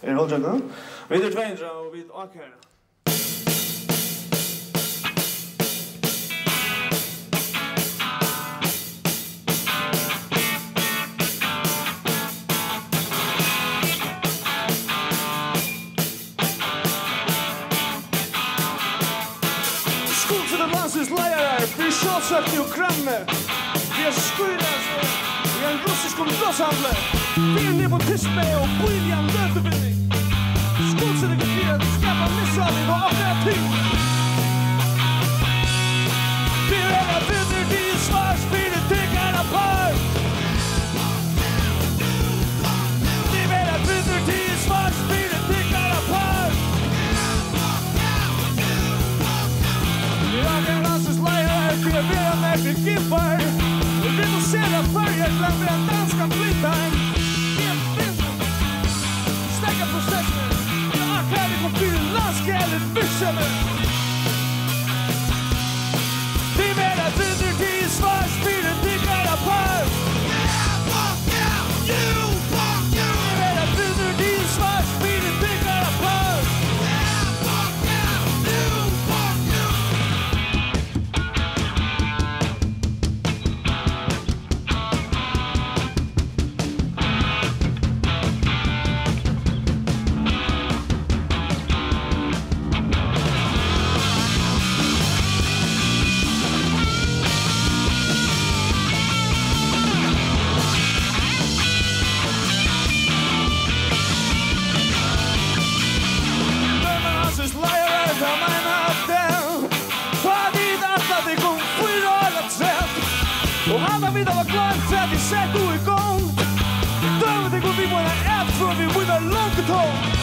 Holger, við erum tveindra og við okkar. Skål til den landslagslejere, vi er sjålsøkte og kramme. Vi er skyldelser, vi er en russisk blåshandler. Vi er nede på Tyskland og brilliant løtevinning. Skål til det fire, det skapar mishandling og oprætting. Vi er alla vänner, vi är svarspelet, tiggarna par. Vi är alla vänner, vi är svarspelet, tiggarna par. Jag är landslagslejare, vi är vera märklig giffar. Vi vill se det färger, glömmer en danska blindtime. Helt vinter, snäcka processen. Jag är färdig på fyren, landskallet, byxamen. Vi menar vänner, vi är svarspelet, tiggarna par. Vi menar vänner, vi är svarspelet, tiggarna par. Och halva middag var klart så att vi sätter igång. Dömen det går vi våra app för vi vinner långt och tång.